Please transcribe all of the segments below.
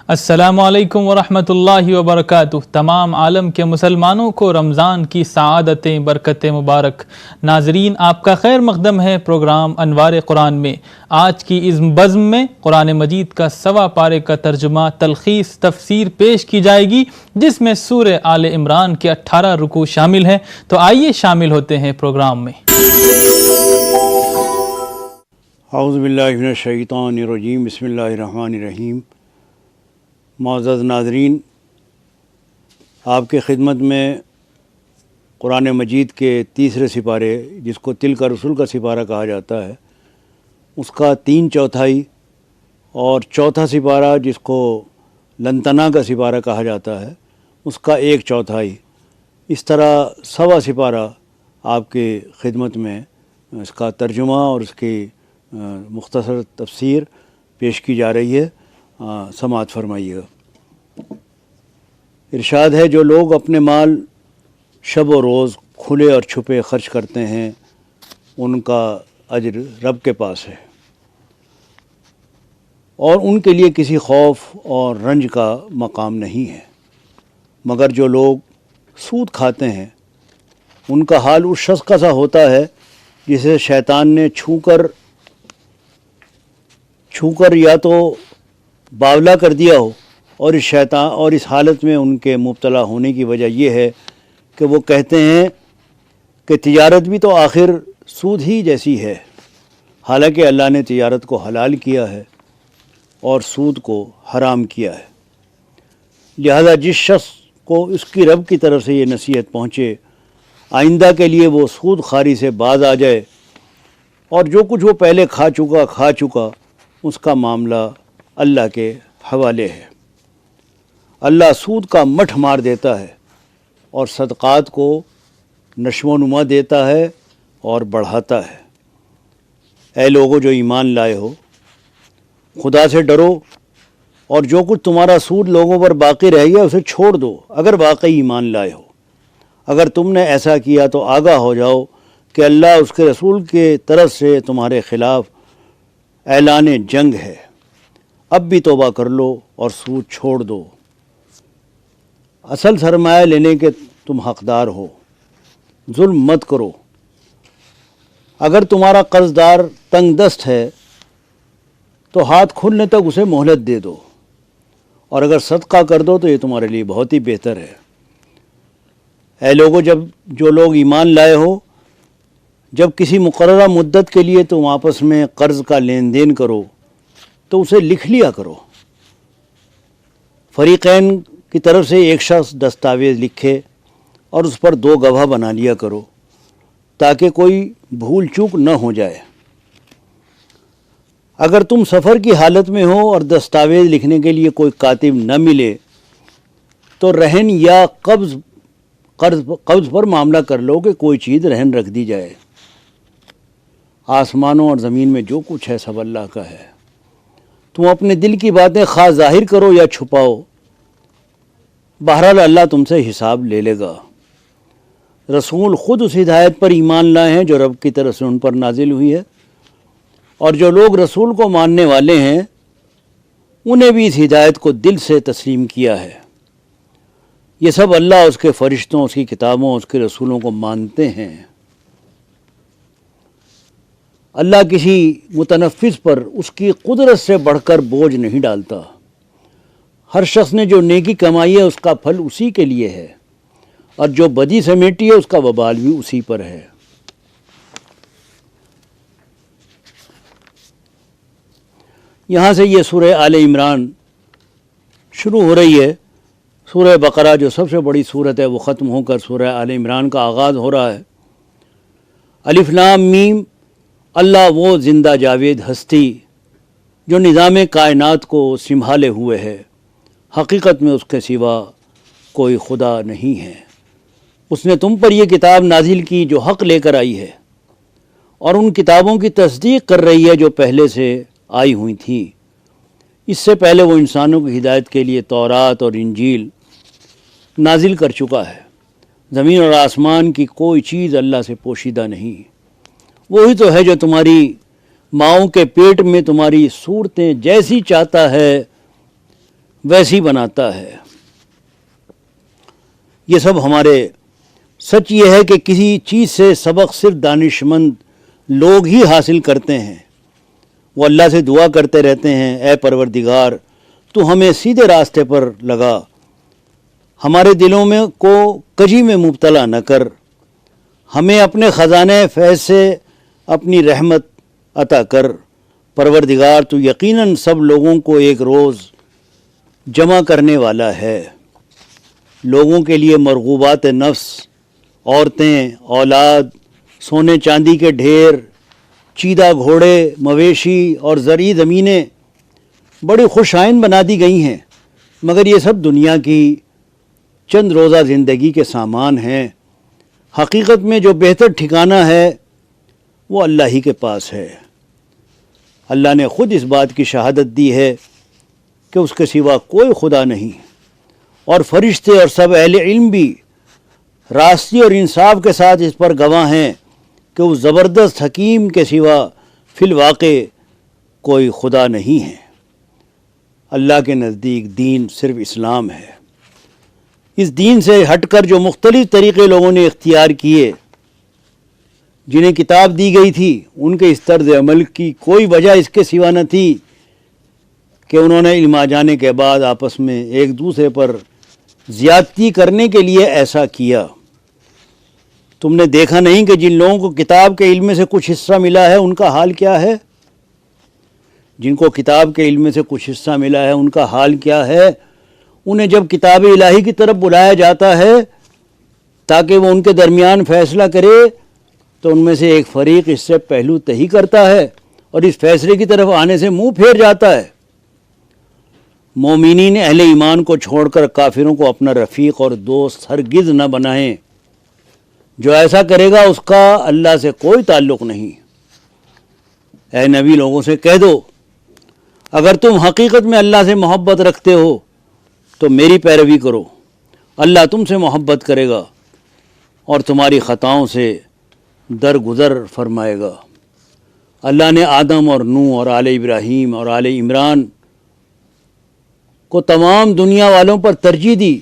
السلام علیکم ورحمۃ اللہ وبرکاتہ۔ تمام عالم کے مسلمانوں کو رمضان کی سعادتیں، برکتیں مبارک۔ ناظرین، آپ کا خیر مقدم ہے پروگرام انوار قرآن میں۔ آج کی اس بزم میں قرآن مجید کا 1.25 پارے کا ترجمہ، تلخیص، تفسیر پیش کی جائے گی، جس میں سورہ آل عمران کے 18 رکوع شامل ہیں۔ تو آئیے شامل ہوتے ہیں پروگرام میں۔ اعوذ باللہ من الشیطان الرجیم، بسم اللہ الرحمن الرحیم۔ معزز ناظرین، آپ کے خدمت میں قرآن مجید کے تیسرے سپارے، جس کو تلک رسول کا سپارہ کہا جاتا ہے، اس کا 3/4 اور چوتھا سپارہ جس کو لن تنا کا سپارہ کہا جاتا ہے، اس کا 1/4، اس طرح 1.25 سپارہ آپ کے خدمت میں اس کا ترجمہ اور اس کی مختصر تفسیر پیش کی جا رہی ہے۔ سماعت فرمائیے گا۔ ارشاد ہے، جو لوگ اپنے مال شب و روز کھلے اور چھپے خرچ کرتے ہیں، ان کا اجر رب کے پاس ہے، اور ان کے لیے کسی خوف اور رنج کا مقام نہیں ہے۔ مگر جو لوگ سود کھاتے ہیں، ان کا حال اس شخص کا سا ہوتا ہے جسے شیطان نے چھو کر یا تو باولا کر دیا ہو، اور اس حالت میں ان کے مبتلا ہونے کی وجہ یہ ہے کہ وہ کہتے ہیں کہ تجارت بھی تو آخر سود ہی جیسی ہے، حالانکہ اللہ نے تجارت کو حلال کیا ہے اور سود کو حرام کیا ہے۔ لہذا جس شخص کو اس کی رب کی طرف سے یہ نصیحت پہنچے، آئندہ کے لیے وہ سود خواری سے باز آ جائے، اور جو کچھ وہ پہلے کھا چکا اس کا معاملہ اللہ کے حوالے ہے۔ اللہ سود کا مٹھ مار دیتا ہے اور صدقات کو نشو و نما دیتا ہے اور بڑھاتا ہے۔ اے لوگو جو ایمان لائے ہو، خدا سے ڈرو، اور جو کچھ تمہارا سود لوگوں پر باقی رہ گیا اسے چھوڑ دو، اگر واقعی ایمان لائے ہو۔ اگر تم نے ایسا کیا تو آگاہ ہو جاؤ کہ اللہ اس کے رسول کے طرف سے تمہارے خلاف اعلان جنگ ہے۔ اب بھی توبہ کر لو اور سود چھوڑ دو، اصل سرمایہ لینے کے تم حقدار ہو۔ ظلم مت کرو۔ اگر تمہارا قرض دار تنگ دست ہے تو ہاتھ کھلنے تک اسے مہلت دے دو، اور اگر صدقہ کر دو تو یہ تمہارے لیے بہت ہی بہتر ہے۔ اے لوگو، جو لوگ ایمان لائے ہو، جب کسی مقررہ مدت کے لیے تم آپس میں قرض کا لین دین کرو تو اسے لکھ لیا کرو۔ فریقین کی طرف سے ایک شخص دستاویز لکھے اور اس پر 2 گواہ بنا لیا کرو، تاکہ کوئی بھول چوک نہ ہو جائے۔ اگر تم سفر کی حالت میں ہو اور دستاویز لکھنے کے لیے کوئی کاتب نہ ملے تو رہن یا قبض پر معاملہ کر لو کہ کوئی چیز رہن رکھ دی جائے۔ آسمانوں اور زمین میں جو کچھ ہے سب اللہ کا ہے۔ تم اپنے دل کی باتیں خواہ ظاہر کرو یا چھپاؤ، بہرحال اللہ تم سے حساب لے لے گا۔ رسول خود اس ہدایت پر ایمان لائے ہیں جو رب کی طرف سے ان پر نازل ہوئی ہے، اور جو لوگ رسول کو ماننے والے ہیں انہیں بھی اس ہدایت کو دل سے تسلیم کیا ہے۔ یہ سب اللہ، اس کے فرشتوں، اس کی کتابوں، اس کے رسولوں کو مانتے ہیں۔ اللہ کسی متنفذ پر اس کی قدرت سے بڑھ کر بوجھ نہیں ڈالتا۔ ہر شخص نے جو نیکی کمائی ہے اس کا پھل اسی کے لیے ہے، اور جو بدی سمیٹی ہے اس کا وبال بھی اسی پر ہے۔ یہاں سے یہ سورہ آل عمران شروع ہو رہی ہے۔ سورہ بقرہ جو سب سے بڑی سورت ہے وہ ختم ہو کر سورہ آل عمران کا آغاز ہو رہا ہے۔ الف لام میم، اللہ وہ زندہ جاوید ہستی جو نظام کائنات کو سنبھالے ہوئے ہے، حقیقت میں اس کے سوا کوئی خدا نہیں ہے۔ اس نے تم پر یہ کتاب نازل کی جو حق لے کر آئی ہے، اور ان کتابوں کی تصدیق کر رہی ہے جو پہلے سے آئی ہوئی تھیں۔ اس سے پہلے وہ انسانوں کی ہدایت کے لیے تورات اور انجیل نازل کر چکا ہے۔ زمین اور آسمان کی کوئی چیز اللہ سے پوشیدہ نہیں۔ وہی تو ہے جو تمہاری ماؤں کے پیٹ میں تمہاری صورتیں جیسی چاہتا ہے ویسی بناتا ہے۔ یہ سب ہمارے سچ یہ ہے کہ کسی چیز سے سبق صرف دانشمند لوگ ہی حاصل کرتے ہیں۔ وہ اللہ سے دعا کرتے رہتے ہیں، اے پروردگار تو ہمیں سیدھے راستے پر لگا، ہمارے دلوں میں کو کجی میں مبتلا نہ کر، ہمیں اپنے خزانے فیض سے اپنی رحمت عطا کر۔ پروردگار تو یقیناً سب لوگوں کو ایک روز جمع کرنے والا ہے۔ لوگوں کے لیے مرغوبات نفس، عورتیں، اولاد، سونے چاندی کے ڈھیر، چیدہ گھوڑے، مویشی اور زرعی زمینیں بڑی خوش آئند بنا دی گئی ہیں، مگر یہ سب دنیا کی چند روزہ زندگی کے سامان ہیں۔ حقیقت میں جو بہتر ٹھکانہ ہے وہ اللہ ہی کے پاس ہے۔ اللہ نے خود اس بات کی شہادت دی ہے کہ اس کے سوا کوئی خدا نہیں، اور فرشتے اور سب اہل علم بھی راستی اور انصاف کے ساتھ اس پر گواہ ہیں کہ اس زبردست حکیم کے سوا فی الواقع کوئی خدا نہیں ہے۔ اللہ کے نزدیک دین صرف اسلام ہے۔ اس دین سے ہٹ کر جو مختلف طریقے لوگوں نے اختیار کیے، جنہیں کتاب دی گئی تھی، ان کے اس طرز عمل کی کوئی وجہ اس کے سوا نہ تھی کہ انہوں نے علم آ جانے کے بعد آپس میں ایک دوسرے پر زیادتی کرنے کے لیے ایسا کیا۔ تم نے دیکھا نہیں کہ جن لوگوں کو کتاب کے علم سے کچھ حصہ ملا ہے ان کا حال کیا ہے؟ جن کو کتاب کے علم سے کچھ حصہ ملا ہے ان کا حال کیا ہے؟ انہیں جب کتاب الہی کی طرف بلایا جاتا ہے تاکہ وہ ان کے درمیان فیصلہ کرے تو ان میں سے ایک فریق اس سے پہلو تہی کرتا ہے اور اس فیصلے کی طرف آنے سے منہ پھیر جاتا ہے۔ مومنین اہل ایمان کو چھوڑ کر کافروں کو اپنا رفیق اور دوست ہرگز نہ بنائیں۔ جو ایسا کرے گا اس کا اللہ سے کوئی تعلق نہیں۔ اے نبی لوگوں سے کہہ دو، اگر تم حقیقت میں اللہ سے محبت رکھتے ہو تو میری پیروی کرو، اللہ تم سے محبت کرے گا اور تمہاری خطاؤں سے درگزر فرمائے گا۔ اللہ نے آدم اور نوح اور آل ابراہیم اور آل عمران کو تمام دنیا والوں پر ترجیح دی،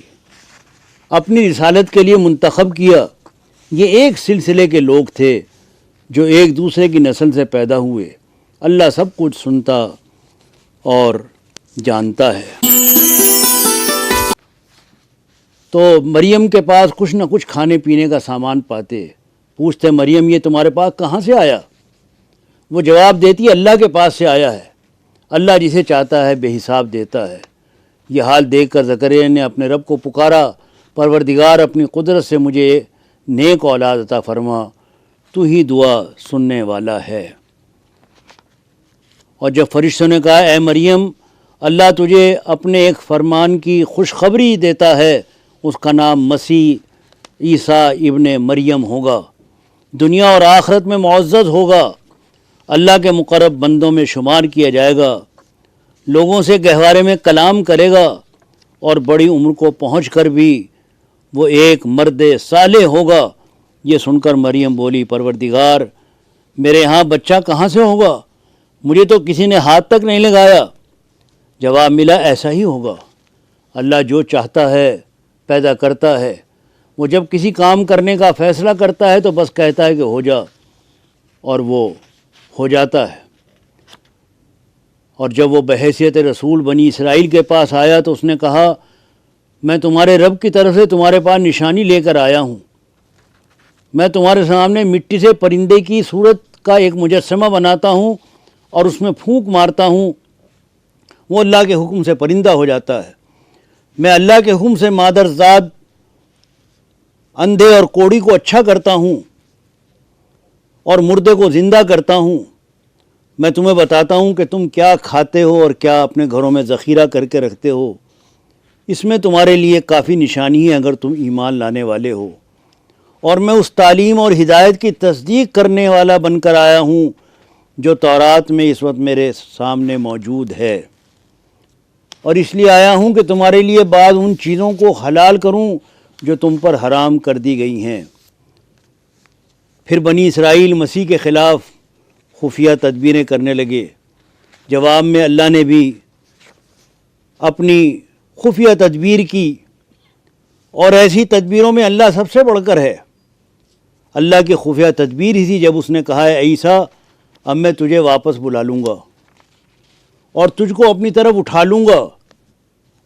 اپنی رسالت کے لیے منتخب کیا۔ یہ ایک سلسلے کے لوگ تھے جو ایک دوسرے کی نسل سے پیدا ہوئے۔ اللہ سب کچھ سنتا اور جانتا ہے۔ تو مریم کے پاس کچھ نہ کچھ کھانے پینے کا سامان پاتے، پوچھتے مریم یہ تمہارے پاس کہاں سے آیا؟ وہ جواب دیتی اللہ کے پاس سے آیا ہے، اللہ جسے چاہتا ہے بے حساب دیتا ہے۔ یہ حال دیکھ کر زکریا نے اپنے رب کو پکارا، پروردگار اپنی قدرت سے مجھے نیک اولاد عطا فرما، تو ہی دعا سننے والا ہے۔ اور جب فرشتوں نے کہا اے مریم اللہ تجھے اپنے ایک فرمان کی خوشخبری دیتا ہے، اس کا نام مسیح عیسیٰ ابن مریم ہوگا، دنیا اور آخرت میں معزز ہوگا، اللہ کے مقرب بندوں میں شمار کیا جائے گا، لوگوں سے گہوارے میں کلام کرے گا، اور بڑی عمر کو پہنچ کر بھی وہ ایک مرد صالح ہوگا۔ یہ سن کر مریم بولی پروردگار میرے ہاں بچہ کہاں سے ہوگا؟ مجھے تو کسی نے ہاتھ تک نہیں لگایا۔ جواب ملا ایسا ہی ہوگا، اللہ جو چاہتا ہے پیدا کرتا ہے۔ وہ جب کسی کام کرنے کا فیصلہ کرتا ہے تو بس کہتا ہے کہ ہو جا، اور وہ ہو جاتا ہے۔ اور جب وہ بحیثیت رسول بنی اسرائیل کے پاس آیا تو اس نے کہا میں تمہارے رب کی طرف سے تمہارے پاس نشانی لے کر آیا ہوں۔ میں تمہارے سامنے مٹی سے پرندے کی صورت کا ایک مجسمہ بناتا ہوں اور اس میں پھونک مارتا ہوں، وہ اللہ کے حکم سے پرندہ ہو جاتا ہے۔ میں اللہ کے حکم سے مادرزاد اندھے اور کوڑی کو اچھا کرتا ہوں اور مردے کو زندہ کرتا ہوں۔ میں تمہیں بتاتا ہوں کہ تم کیا کھاتے ہو اور کیا اپنے گھروں میں ذخیرہ کر کے رکھتے ہو، اس میں تمہارے لیے کافی نشانی ہے اگر تم ایمان لانے والے ہو۔ اور میں اس تعلیم اور ہدایت کی تصدیق کرنے والا بن کر آیا ہوں جو تورات میں اس وقت میرے سامنے موجود ہے، اور اس لیے آیا ہوں کہ تمہارے لیے بعض ان چیزوں کو حلال کروں جو تم پر حرام کر دی گئی ہیں۔ پھر بنی اسرائیل مسیح کے خلاف خفیہ تدبیریں کرنے لگے۔ جواب میں اللہ نے بھی اپنی خفیہ تدبیر کی، اور ایسی تدبیروں میں اللہ سب سے بڑھ کر ہے۔ اللہ کی خفیہ تدبیر ہی تھی جب اس نے کہا ہے عیسیٰ اب میں تجھے واپس بلا لوں گا اور تجھ کو اپنی طرف اٹھا لوں گا،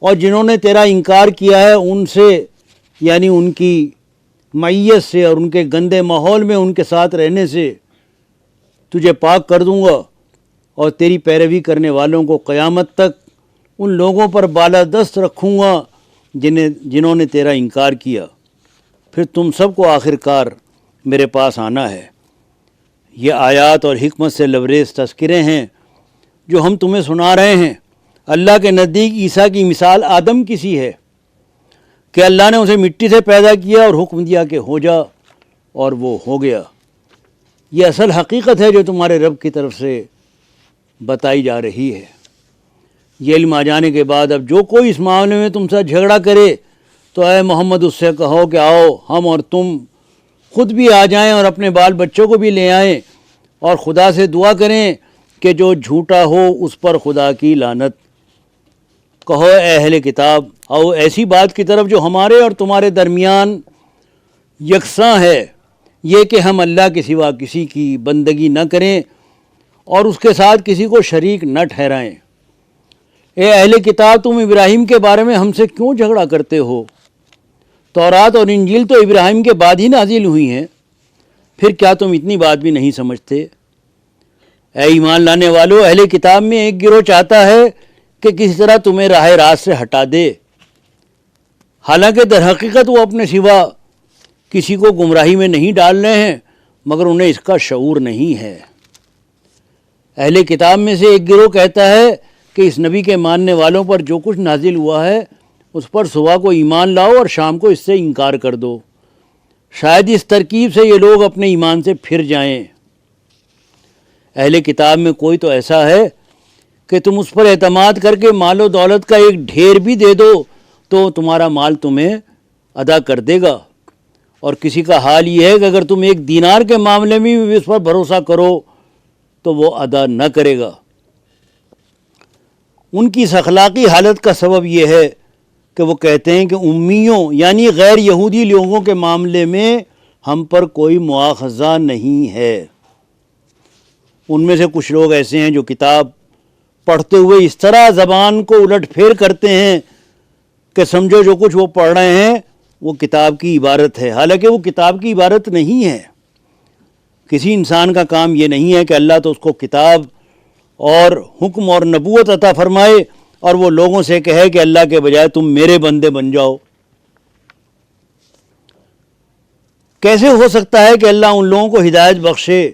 اور جنہوں نے تیرا انکار کیا ہے ان سے، یعنی ان کی معیت سے اور ان کے گندے ماحول میں ان کے ساتھ رہنے سے تجھے پاک کر دوں گا، اور تیری پیروی کرنے والوں کو قیامت تک ان لوگوں پر بالادست رکھوں گا جنہوں نے تیرا انکار کیا، پھر تم سب کو آخر کار میرے پاس آنا ہے۔ یہ آیات اور حکمت سے لبریز تذکرے ہیں جو ہم تمہیں سنا رہے ہیں۔ اللہ کے نزدیک عیسیٰ کی مثال آدم کی سی ہے کہ اللہ نے اسے مٹی سے پیدا کیا اور حکم دیا کہ ہو جا، اور وہ ہو گیا۔ یہ اصل حقیقت ہے جو تمہارے رب کی طرف سے بتائی جا رہی ہے۔ یہ علم آ جانے کے بعد اب جو کوئی اس معاملے میں تم سے جھگڑا کرے تو اے محمد اس سے کہو کہ آؤ ہم اور تم خود بھی آ جائیں اور اپنے بال بچوں کو بھی لے آئیں، اور خدا سے دعا کریں کہ جو جھوٹا ہو اس پر خدا کی لعنت۔ کہو اے اہل کتاب آؤ ایسی بات کی طرف جو ہمارے اور تمہارے درمیان یکساں ہے، یہ کہ ہم اللہ کے سوا کسی کی بندگی نہ کریں اور اس کے ساتھ کسی کو شریک نہ ٹھہرائیں۔ اے اہل کتاب تم ابراہیم کے بارے میں ہم سے کیوں جھگڑا کرتے ہو؟ تورات اور انجیل تو ابراہیم کے بعد ہی نازل ہوئی ہیں، پھر کیا تم اتنی بات بھی نہیں سمجھتے؟ اے ایمان لانے والو، اہل کتاب میں ایک گروہ چاہتا ہے کہ کسی طرح تمہیں راہ راست سے ہٹا دے، حالانکہ در حقیقت وہ اپنے سوا کسی کو گمراہی میں نہیں ڈال رہے ہیں، مگر انہیں اس کا شعور نہیں ہے۔ اہل کتاب میں سے ایک گروہ کہتا ہے کہ اس نبی کے ماننے والوں پر جو کچھ نازل ہوا ہے اس پر صبح کو ایمان لاؤ اور شام کو اس سے انکار کر دو، شاید اس ترکیب سے یہ لوگ اپنے ایمان سے پھر جائیں۔ اہل کتاب میں کوئی تو ایسا ہے کہ تم اس پر اعتماد کر کے مال و دولت کا ایک ڈھیر بھی دے دو تو تمہارا مال تمہیں ادا کر دے گا، اور کسی کا حال یہ ہے کہ اگر تم ایک دینار کے معاملے میں بھی اس پر بھروسہ کرو تو وہ ادا نہ کرے گا۔ ان کی اس اخلاقی حالت کا سبب یہ ہے کہ وہ کہتے ہیں کہ امیوں یعنی غیر یہودی لوگوں کے معاملے میں ہم پر کوئی مواخذہ نہیں ہے۔ ان میں سے کچھ لوگ ایسے ہیں جو کتاب پڑھتے ہوئے اس طرح زبان کو الٹ پھیر کرتے ہیں کہ سمجھو جو کچھ وہ پڑھ رہے ہیں وہ کتاب کی عبارت ہے، حالانکہ وہ کتاب کی عبارت نہیں ہے۔ کسی انسان کا کام یہ نہیں ہے کہ اللہ تو اس کو کتاب اور حکم اور نبوت عطا فرمائے اور وہ لوگوں سے کہے کہ اللہ کے بجائے تم میرے بندے بن جاؤ۔ کیسے ہو سکتا ہے کہ اللہ ان لوگوں کو ہدایت بخشے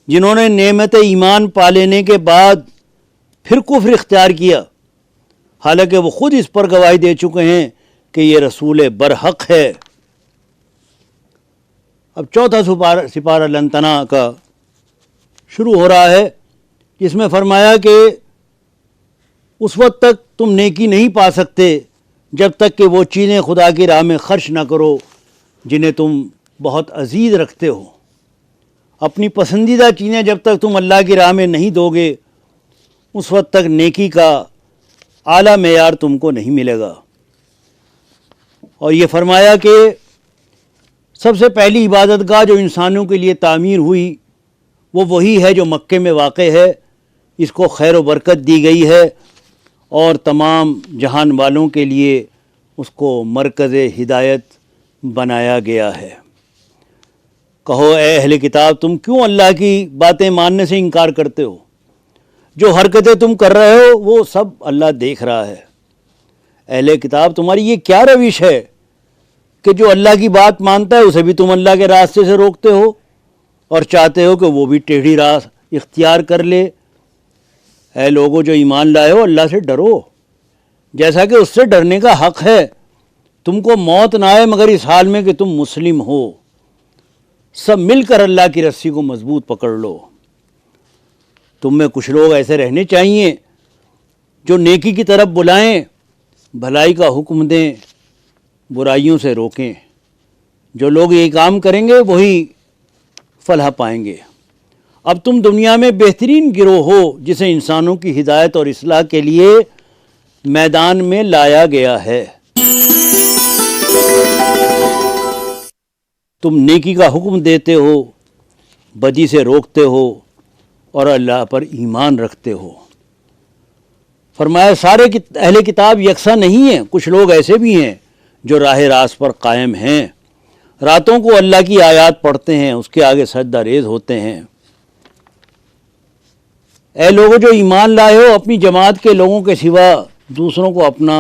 جنہوں نے نعمت ایمان پا لینے کے بعد پھر کفر اختیار کیا، حالانکہ وہ خود اس پر گواہی دے چکے ہیں کہ یہ رسول برحق ہے۔ اب چوتھا سپارہ لنتنا کا شروع ہو رہا ہے، جس میں فرمایا کہ اس وقت تک تم نیکی نہیں پا سکتے جب تک کہ وہ چیزیں خدا کی راہ میں خرچ نہ کرو جنہیں تم بہت عزیز رکھتے ہو۔ اپنی پسندیدہ چیزیں جب تک تم اللہ کی راہ میں نہیں دو گے اس وقت تک نیکی کا اعلیٰ معیار تم کو نہیں ملے گا۔ اور یہ فرمایا کہ سب سے پہلی عبادت گاہ جو انسانوں کے لیے تعمیر ہوئی وہ وہی ہے جو مکے میں واقع ہے، اس کو خیر و برکت دی گئی ہے اور تمام جہان والوں کے لیے اس کو مرکز ہدایت بنایا گیا ہے۔ کہو اے اہل کتاب تم کیوں اللہ کی باتیں ماننے سے انکار کرتے ہو؟ جو حرکتیں تم کر رہے ہو وہ سب اللہ دیکھ رہا ہے۔ اہل کتاب تمہاری یہ کیا روش ہے کہ جو اللہ کی بات مانتا ہے اسے بھی تم اللہ کے راستے سے روکتے ہو اور چاہتے ہو کہ وہ بھی ٹیڑھی راہ اختیار کر لے۔ اے لوگو جو ایمان لائے ہو اللہ سے ڈرو جیسا کہ اس سے ڈرنے کا حق ہے۔ تم کو موت نہ آئے مگر اس حال میں کہ تم مسلم ہو۔ سب مل کر اللہ کی رسی کو مضبوط پکڑ لو۔ تم میں کچھ لوگ ایسے رہنے چاہیے جو نیکی کی طرف بلائیں، بھلائی کا حکم دیں، برائیوں سے روکیں۔ جو لوگ یہ کام کریں گے وہی فلاح پائیں گے۔ اب تم دنیا میں بہترین گروہ ہو جسے انسانوں کی ہدایت اور اصلاح کے لیے میدان میں لایا گیا ہے۔ تم نیکی کا حکم دیتے ہو، بدی سے روکتے ہو اور اللہ پر ایمان رکھتے ہو۔ فرمایا سارے اہل کتاب یکساں نہیں ہیں، کچھ لوگ ایسے بھی ہیں جو راہ راست پر قائم ہیں، راتوں کو اللہ کی آیات پڑھتے ہیں، اس کے آگے سجدہ ریز ہوتے ہیں۔ اے لوگوں جو ایمان لائے ہو، اپنی جماعت کے لوگوں کے سوا دوسروں کو اپنا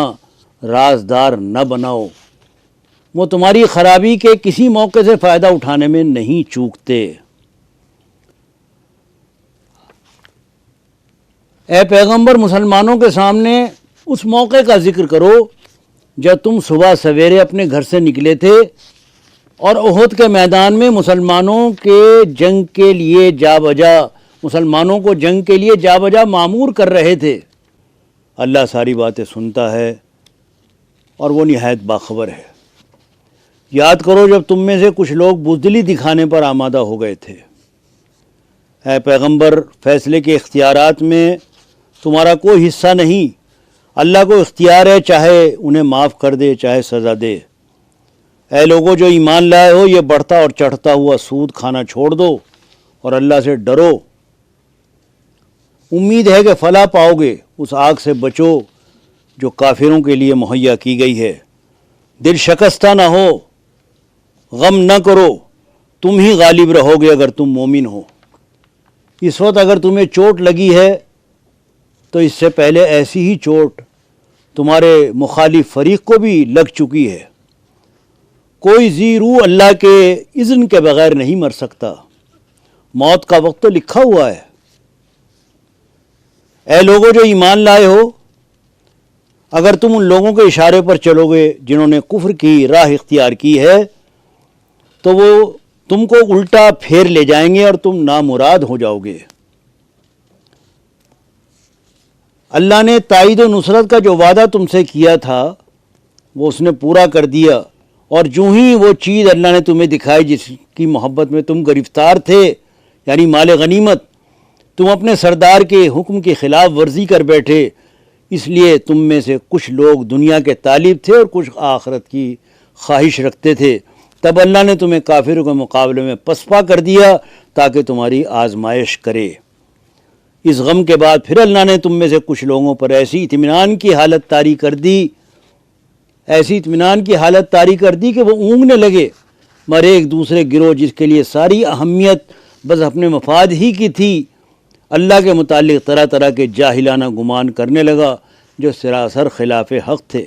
رازدار نہ بناؤ، وہ تمہاری خرابی کے کسی موقع سے فائدہ اٹھانے میں نہیں چوکتے۔ اے پیغمبر مسلمانوں کے سامنے اس موقع کا ذکر کرو جب تم صبح سویرے اپنے گھر سے نکلے تھے اور احد کے میدان میں مسلمانوں کو جنگ کے لیے جا بجا معمور کر رہے تھے۔ اللہ ساری باتیں سنتا ہے اور وہ نہایت باخبر ہے۔ یاد کرو جب تم میں سے کچھ لوگ بزدلی دکھانے پر آمادہ ہو گئے تھے۔ اے پیغمبر فیصلے کے اختیارات میں تمہارا کوئی حصہ نہیں، اللہ کو اختیار ہے، چاہے انہیں معاف کر دے چاہے سزا دے۔ اے لوگوں جو ایمان لائے ہو، یہ بڑھتا اور چڑھتا ہوا سود کھانا چھوڑ دو اور اللہ سے ڈرو۔ امید ہے کہ فلاح پاؤ گے، اس آگ سے بچو جو کافروں کے لیے مہیا کی گئی ہے۔ دل شکستہ نہ ہو، غم نہ کرو، تم ہی غالب رہو گے اگر تم مومن ہو۔ اس وقت اگر تمہیں چوٹ لگی ہے تو اس سے پہلے ایسی ہی چوٹ تمہارے مخالف فریق کو بھی لگ چکی ہے۔ کوئی ذی روح اللہ کے اذن کے بغیر نہیں مر سکتا، موت کا وقت تو لکھا ہوا ہے۔ اے لوگوں جو ایمان لائے ہو، اگر تم ان لوگوں کے اشارے پر چلو گے جنہوں نے کفر کی راہ اختیار کی ہے تو وہ تم کو الٹا پھیر لے جائیں گے اور تم نامراد ہو جاؤ گے۔ اللہ نے تائید و نصرت کا جو وعدہ تم سے کیا تھا وہ اس نے پورا کر دیا، اور جو ہی وہ چیز اللہ نے تمہیں دکھائی جس کی محبت میں تم گرفتار تھے، یعنی مال غنیمت، تم اپنے سردار کے حکم کی خلاف ورزی کر بیٹھے، اس لیے تم میں سے کچھ لوگ دنیا کے طالب تھے اور کچھ آخرت کی خواہش رکھتے تھے۔ تب اللہ نے تمہیں کافروں کے مقابلے میں پسپا کر دیا تاکہ تمہاری آزمائش کرے۔ اس غم کے بعد پھر اللہ نے تم میں سے کچھ لوگوں پر ایسی اطمینان کی حالت طاری کر دی کہ وہ اونگنے لگے، مگر ایک دوسرے گروہ جس کے لیے ساری اہمیت بس اپنے مفاد ہی کی تھی، اللہ کے متعلق طرح طرح کے جاہلانہ گمان کرنے لگا جو سراسر خلاف حق تھے۔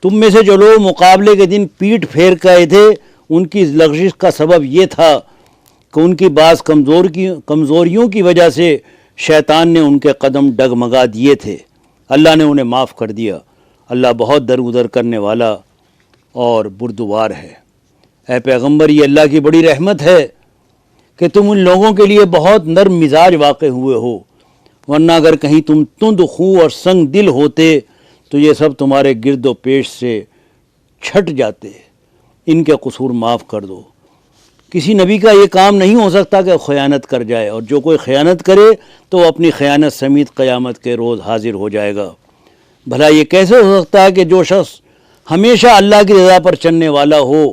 تم میں سے جو لوگ مقابلے کے دن پیٹ پھیر گئے تھے، ان کی لغزش کا سبب یہ تھا کہ ان کی بعض کمزوریوں کی وجہ سے شیطان نے ان کے قدم ڈگمگا دیے تھے۔ اللہ نے انہیں معاف کر دیا، اللہ بہت درگزر کرنے والا اور بردبار ہے۔ اے پیغمبر یہ اللہ کی بڑی رحمت ہے کہ تم ان لوگوں کے لیے بہت نرم مزاج واقع ہوئے ہو، ورنہ اگر کہیں تم تند خو اور سنگ دل ہوتے تو یہ سب تمہارے گرد و پیش سے چھٹ جاتے۔ ان کے قصور معاف کر دو۔ کسی نبی کا یہ کام نہیں ہو سکتا کہ خیانت کر جائے، اور جو کوئی خیانت کرے تو وہ اپنی خیانت سمیت قیامت کے روز حاضر ہو جائے گا۔ بھلا یہ کیسے ہو سکتا ہے کہ جو شخص ہمیشہ اللہ کی رضا پر چلنے والا ہو،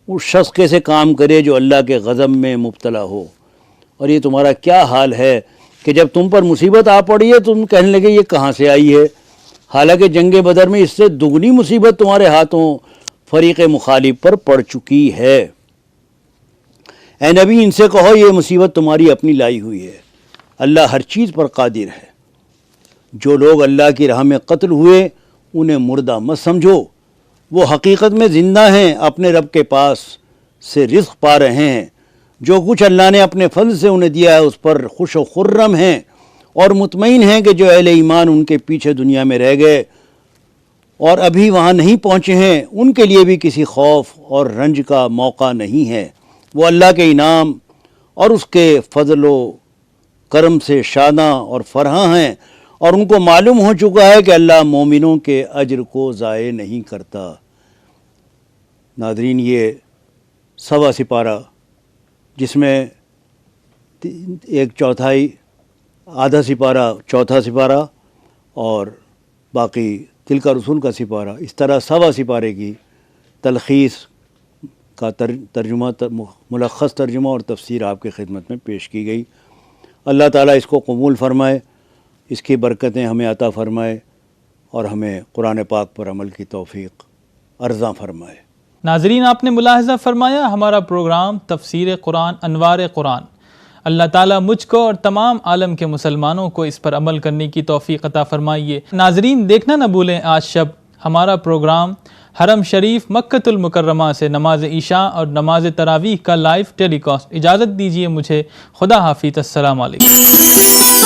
اس شخص کیسے کام کرے جو اللہ کے غضب میں مبتلا ہو؟ اور یہ تمہارا کیا حال ہے کہ جب تم پر مصیبت آ پڑی ہے تم کہنے لگے یہ کہاں سے آئی ہے، حالانکہ جنگ بدر میں اس سے دگنی مصیبت تمہارے ہاتھوں فریق مخالف پر پڑ چکی ہے۔ اے نبی ان سے کہو یہ مصیبت تمہاری اپنی لائی ہوئی ہے، اللہ ہر چیز پر قادر ہے۔ جو لوگ اللہ کی راہ میں قتل ہوئے انہیں مردہ مت سمجھو، وہ حقیقت میں زندہ ہیں، اپنے رب کے پاس سے رزق پا رہے ہیں، جو کچھ اللہ نے اپنے فضل سے انہیں دیا ہے اس پر خوش و خرم ہیں، اور مطمئن ہیں کہ جو اہل ایمان ان کے پیچھے دنیا میں رہ گئے اور ابھی وہاں نہیں پہنچے ہیں، ان کے لیے بھی کسی خوف اور رنج کا موقع نہیں ہے۔ وہ اللہ کے انعام اور اس کے فضل و کرم سے شاداں اور فرحاں ہیں، اور ان کو معلوم ہو چکا ہے کہ اللہ مومنوں کے اجر کو ضائع نہیں کرتا۔ ناظرین یہ 1.25 سپارہ جس میں ایک چوتھائی آدھا سپارہ چوتھا سپارہ اور باقی تلک رسول کا سپارہ، اس طرح سوا سپارے کی تلخیص کا ترجمہ، ملخص ترجمہ اور تفسیر آپ کی خدمت میں پیش کی گئی۔ اللہ تعالیٰ اس کو قبول فرمائے، اس کی برکتیں ہمیں عطا فرمائے اور ہمیں قرآن پاک پر عمل کی توفیق عرضاں فرمائے۔ ناظرین، آپ نے ملاحظہ فرمایا ہمارا پروگرام تفسیر قرآن انوار قرآن۔ اللہ تعالیٰ مجھ کو اور تمام عالم کے مسلمانوں کو اس پر عمل کرنے کی توفیق عطا فرمائیے۔ ناظرین، دیکھنا نہ بھولیں آج شب ہمارا پروگرام حرم شریف مکۃ المکرمہ سے نماز عشاء اور نماز تراویح کا لائیو ٹیلی کاسٹ۔ اجازت دیجیے مجھے، خدا حافظ، السلام علیکم۔